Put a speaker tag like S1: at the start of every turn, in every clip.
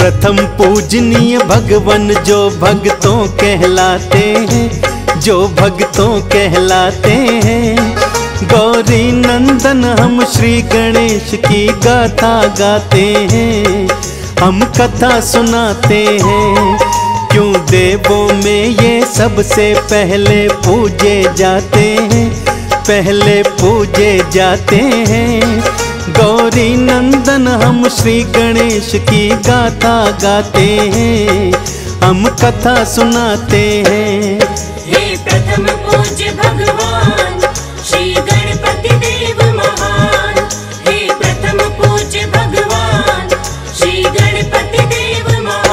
S1: प्रथम पूजनीय भगवन जो भक्तों कहलाते हैं, जो भक्तों कहलाते हैं। गौरी नंदन हम श्री गणेश की गाथा गाते हैं, हम कथा सुनाते हैं। क्यों देवों में ये सबसे पहले पूजे जाते हैं, पहले पूजे जाते हैं। गौरी नंदन हम श्री गणेश की गाथा गाते हैं, हम कथा सुनाते हैं।
S2: हे प्रथम पूज्य भगवान श्री गणपति देव महान, हे प्रथम पूज्य भगवान श्री गणपति देव महान।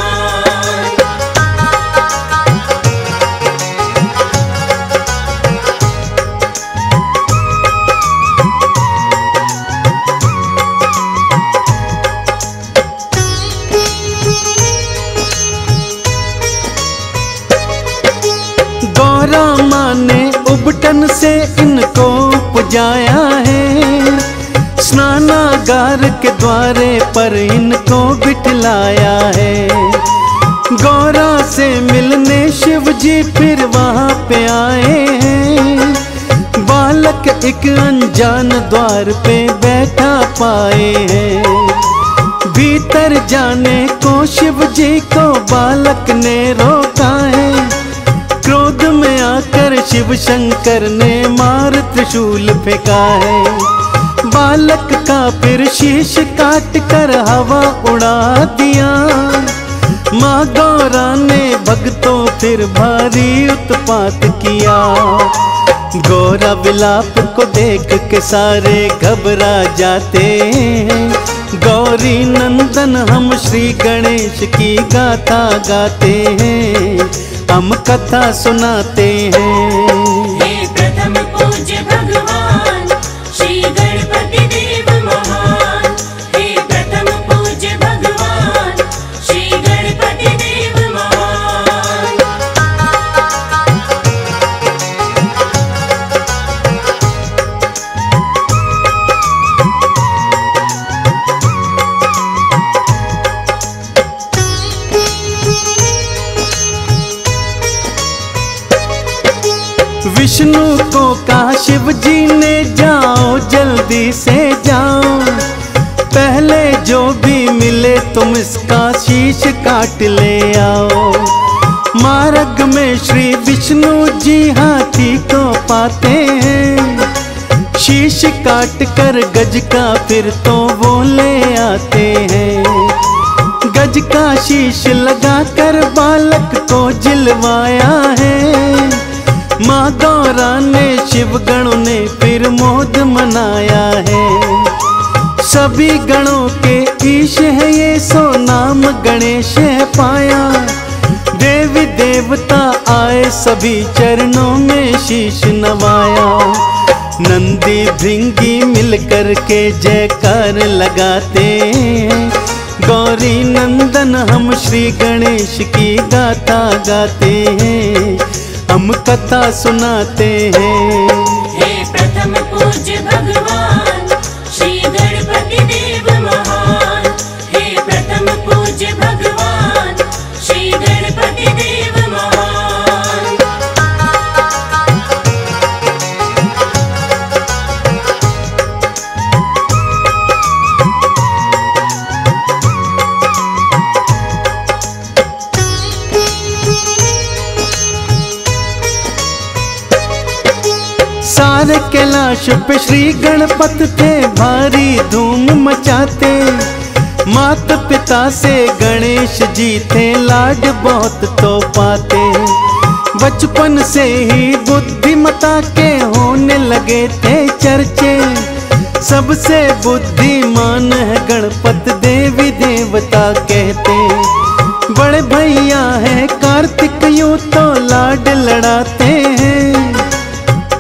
S1: गौरा माँ ने उबटन से इनको पुजाया है, स्नानागार के द्वारे पर इनको बिठलाया है। गौरा से मिलने शिव जी फिर वहाँ पे आए हैं, बालक एक अनजान द्वार पे बैठा पाए हैं। भीतर जाने को शिव जी को बालक ने रोका है, क्रोध में आकर शिव शंकर ने मार त्रिशूल फेंका है। बालक का फिर शीश काट कर हवा उड़ा दिया, माँ गौरा ने भक्तों फिर भारी उत्पात किया। गौरा विलाप को देख के सारे घबरा जाते हैं, गौरी नंदन हम श्री गणेश की गाथा गाते हैं, हम कथा सुनाते हैं।
S2: हे प्रथम पूज्य भगवान श्री गणपति देव महान, हे प्रथम पूज्य भगवान श्री गणपति देव महान।
S1: विष्णु को कहा शिव जी ने जाओ जल्दी से जाओ, पहले जो भी मिले तुम इसका शीश काट ले आओ। मार्ग में श्री विष्णु जी हाथी को पाते हैं, शीश काट कर गज का फिर तो वो ले आते हैं। गज का शीश लगा कर बालक को जिलवाया है, माँ गौरा ने शिव गणों ने फिर मोद मनाया है। सभी गणों के ईश है ये सो नाम गणेश है पाया, देवी देवता आए सभी चरणों में शीश नवाया। नंदी भृंगी मिलकर के जयकार लगाते हैं, गौरी नंदन हम श्री गणेश की गाथा गाते हैं, हम कथा सुनाते हैं।
S2: हे प्रथम पूज्य भगवान श्री गणपति देव महान, हे प्रथम पूज्य भगवान श्री गणपति देव महान।
S1: सारे कैलाश पे श्री गणपत थे भारी धूम मचाते, माता पिता से गणेश जी थे लाड बहुत तो पाते। बचपन से ही बुद्धिमता के होने लगे थे चर्चे, सबसे बुद्धिमान है गणपत देवी देवता कहते। बड़े भैया है कार्तिक यूं तो लाड लड़ाते हैं,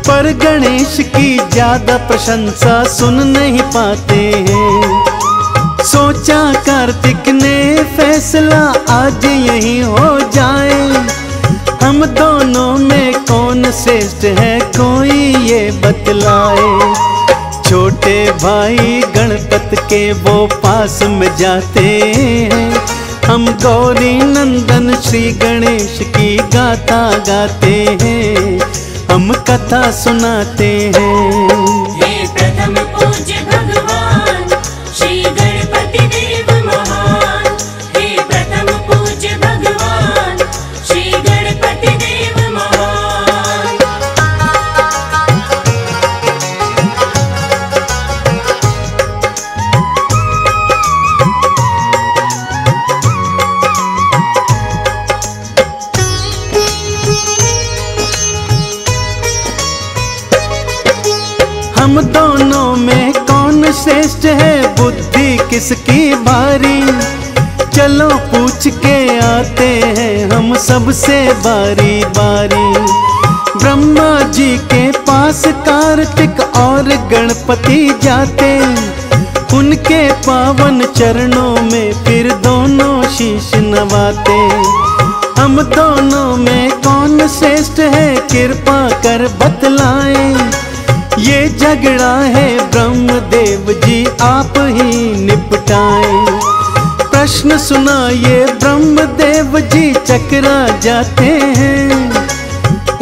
S1: पर गणेश की ज्यादा प्रशंसा सुन नहीं पाते हैं। सोचा कार्तिक ने फैसला आज यही हो जाए, हम दोनों में कौन श्रेष्ठ है कोई ये बतलाए। छोटे भाई गणपत के वो पास में जाते हैं, हम गौरी नंदन श्री गणेश की गाथा गाते हैं, हम कथा सुनाते हैं।
S2: हे प्रथम पूज्य भगवान श्री गणपति देव महान, हे प्रथम पूज्य भगवान श्री गणपति देव महान।
S1: हम दोनों में कौन श्रेष्ठ है, बुद्धि किसकी भारी, चलो पूछ के आते हैं हम सबसे बारी बारी। ब्रह्मा जी के पास कार्तिक और गणपति जाते, उनके पावन चरणों में फिर दोनों शीश नवाते। हम दोनों में कौन श्रेष्ठ है, कृपा कर बतलाएं, ये झगड़ा है ब्रह्मदेव जी आप ही निपटाएं। प्रश्न सुनाइए ब्रह्मदेव जी चकरा जाते हैं,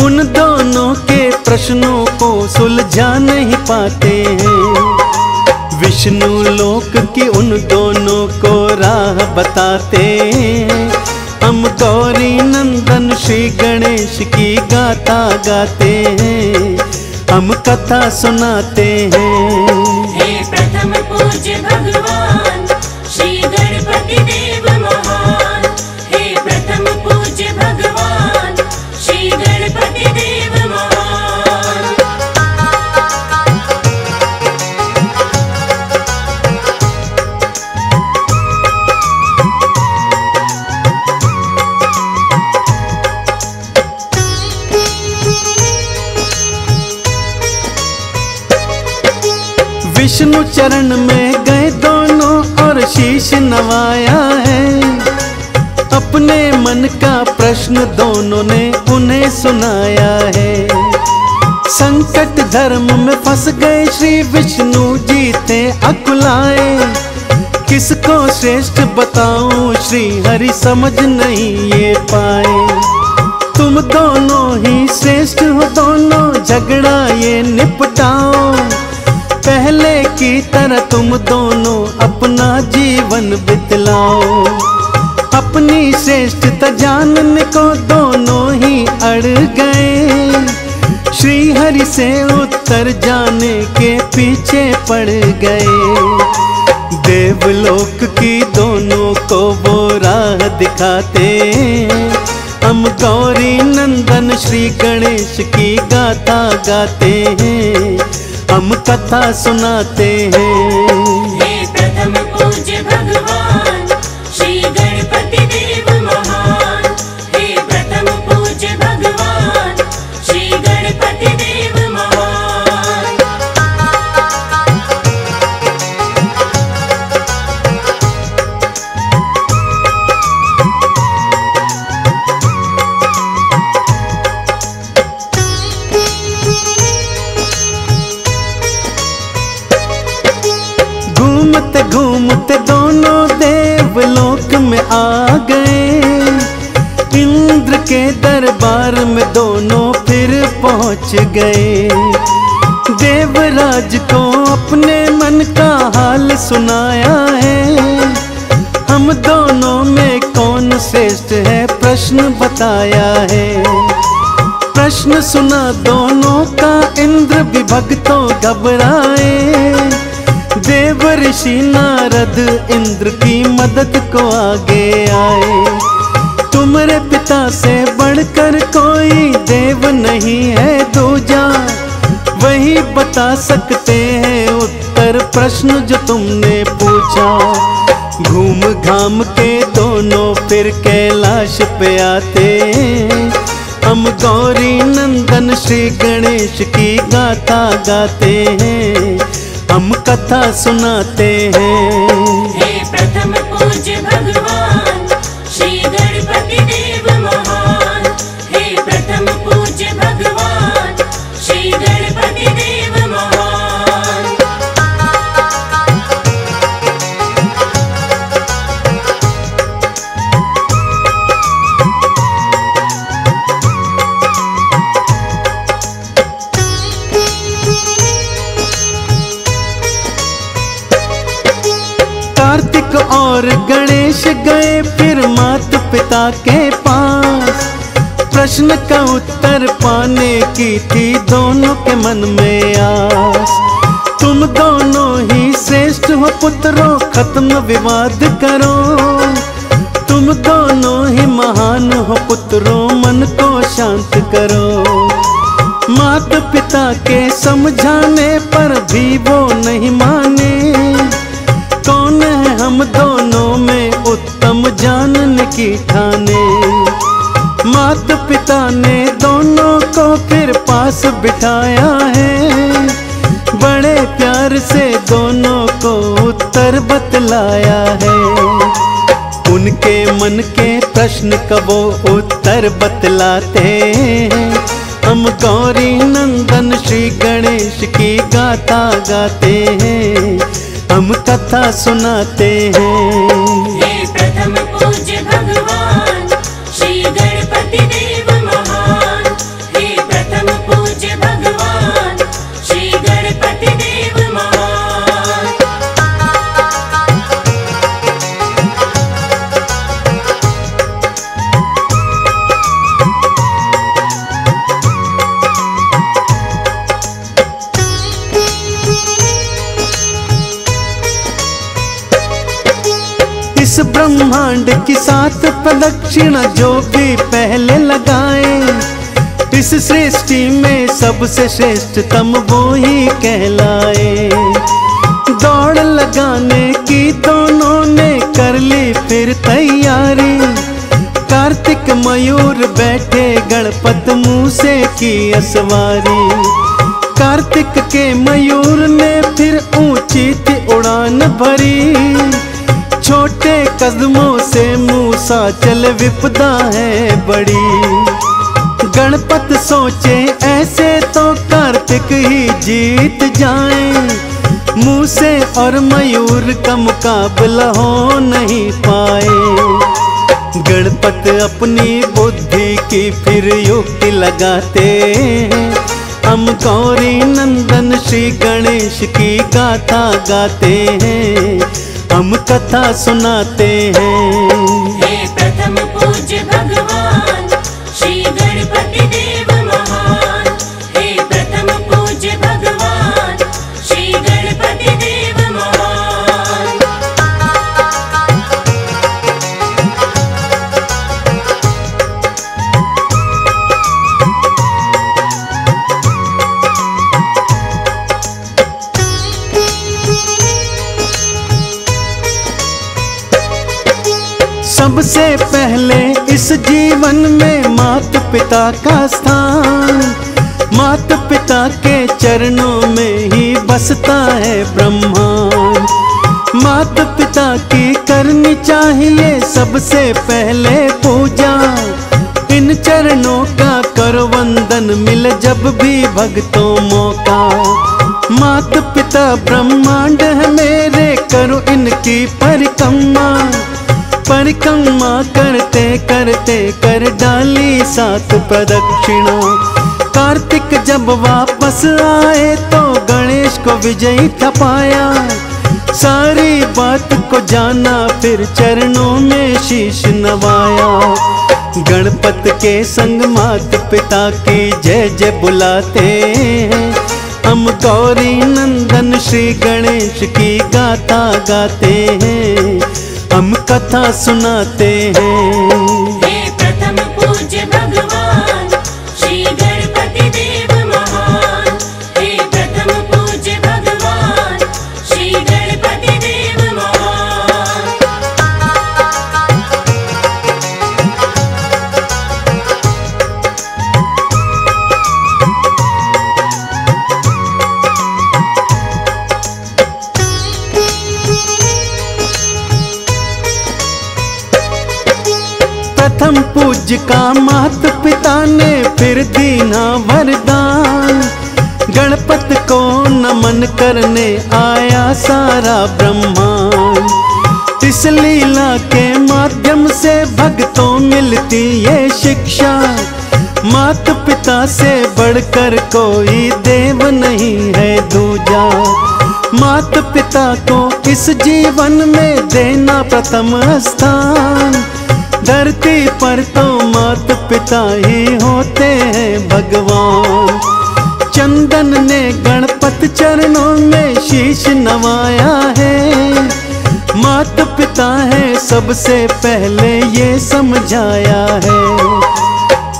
S1: उन दोनों के प्रश्नों को सुलझा नहीं पाते हैं। विष्णु लोक की उन दोनों को राह बताते हैं, हम गौरी नंदन श्री गणेश की गाथा गाते हैं, हम कथा सुनाते हैं।
S2: हे प्रथम पूज्य भगवान श्री गणपति देव महान, हे प्रथम पूज्य भगवान श्री गणपति देव महान।
S1: विष्णु चरण में गए दोनों और शीश नवाया है, अपने मन का प्रश्न दोनों ने उन्हें सुनाया है। संकट धर्म में फंस गए श्री विष्णु जी थे अकुलाए, किसको श्रेष्ठ बताऊं श्री हरि समझ नहीं ये पाए। तुम दोनों ही श्रेष्ठ हो, दोनों झगड़ा ये निपटाओ, पहले की तरह तुम दोनों अपना जीवन बितलाओ। अपनी श्रेष्ठता जानने को दोनों ही अड़ गए, श्री हरि से उत्तर जाने के पीछे पड़ गए। देवलोक की दोनों को वो राह दिखाते, हम गौरी नंदन श्री गणेश की गाथा गाते हैं, हम कथा सुनाते हैं।
S2: हे प्रथम पूज्य भगवान श्री गणपति देव महान, हे प्रथम पूज्य भगवान श्री गणपति देव महान।
S1: घूमते घूमते दोनों देवलोक में आ गए, इंद्र के दरबार में दोनों फिर पहुंच गए। देवराज को अपने मन का हाल सुनाया है, हम दोनों में कौन श्रेष्ठ है प्रश्न बताया है। प्रश्न सुना दोनों का इंद्र भी भक्तों घबराए, देव ऋषि नारद इंद्र की मदद को आगे आए। तुम्हारे पिता से बढ़कर कोई देव नहीं है दूजा, वही बता सकते हैं उत्तर प्रश्न जो तुमने पूछा। घूम घाम के दोनों फिर कैलाश पे आते, हम गौरी नंदन श्री गणेश की गाथा गाते हैं, हम कथा सुनाते हैं।
S2: हे प्रथम पूज्य भगवान श्री गणपति देव महान, हे प्रथम पूज्य भगवान श्री गणपति देव महान।
S1: फिर माता पिता के पास। प्रश्न का उत्तर पाने की थी दोनों के मन में आस। तुम दोनों ही श्रेष्ठ हो पुत्रों, खत्म विवाद करो। तुम दोनों ही महान हो पुत्रों, मन को शांत करो। माता पिता के समझाने पर भी वो नहीं माने। कौन है हम दोनों में उत्तम जानने की ठाने। माता पिता ने दोनों को फिर पास बिठाया है। बड़े प्यार से दोनों को उत्तर बतलाया है। उनके मन के प्रश्न का वो उत्तर बतलाते हैं। हम गौरी नंदन श्री गणेश की गाथा गाते हैं, हम कथा सुनाते हैं।
S2: हे प्रथम पूज्य भगवान श्री गणपति देव महान। हे प्रथम पूज्य भगवान श्री गणपति देव महान।
S1: इस ब्रह्मांड की 7 प्रदक्षिणा जो भी पहले लगाए, इस सृष्टि में सबसे श्रेष्ठतम वो ही कहलाए। दौड़ लगाने की दोनों ने कर ली फिर तैयारी। कार्तिक मयूर बैठे गणपत मुँह से की असवारी। कार्तिक के मयूर ने फिर ऊंची थी उड़ान भरी। छोटे कदमों से मूसा चल विपदा है बड़ी। गणपत सोचे ऐसे तो कार्तिक ही जीत जाएं। मूसे और मयूर का मुकाबला हो नहीं पाए। गणपत अपनी बुद्धि की फिर युक्ति लगाते हैं। हम गौरी नंदन श्री गणेश की गाथा गाते हैं, हम कथा सुनाते हैं।
S2: हे प्रथम पूज्य भगवान श्री गणपति देव महान। हे प्रथम पूज्य भगवान श्री गणपति देव महान।
S1: सबसे पहले इस जीवन में माता पिता का स्थान। माता पिता के चरणों में ही बसता है ब्रह्मांड। माता पिता की करनी चाहिए सबसे पहले पूजा। इन चरणों का करो वंदन मिले जब भी भक्तों मौका। माता पिता ब्रह्मांड है मेरे, करो इनकी परिक्रमा। परिक्रमा करते करते कर डाली 7 प्रदक्षिणा। कार्तिक जब वापस आए तो गणेश को विजयी थपाया। सारी बात को जाना फिर चरणों में शीश नवाया। गणपत के संग माता पिता की जय जय बुलाते हैं। हम गौरी नंदन श्री गणेश की गाथा गाते हैं, हम कथा सुनाते हैं।
S2: हे प्रथम पूज्य भगवान श्री गणपति देव महान। हे प्रथम पूज्य भगवान श्री गणपति देव महान।
S1: प्रथम पूज्य का माता पिता ने फिर दीना वरदान। गणपत को नमन करने आया सारा ब्रह्मांड। इस लीला के माध्यम से भक्तों मिलती ये शिक्षा। माता पिता से बढ़कर कोई देव नहीं है दूजा। माता पिता को इस जीवन में देना प्रथम स्थान। धरती पर तो मात पिता ही होते हैं भगवान। चंदन ने गणपति चरणों में शीश नवाया है। मात पिता है सबसे पहले ये समझाया है।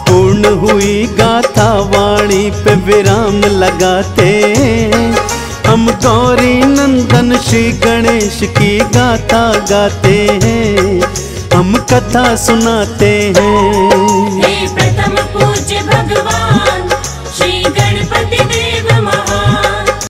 S1: पूर्ण हुई गाथा वाणी पे विराम लगाते। हम गौरी नंदन श्री गणेश की गाथा गाते हैं। हम कथा सुनाते हैं।
S2: हे प्रथम पूज्य भगवान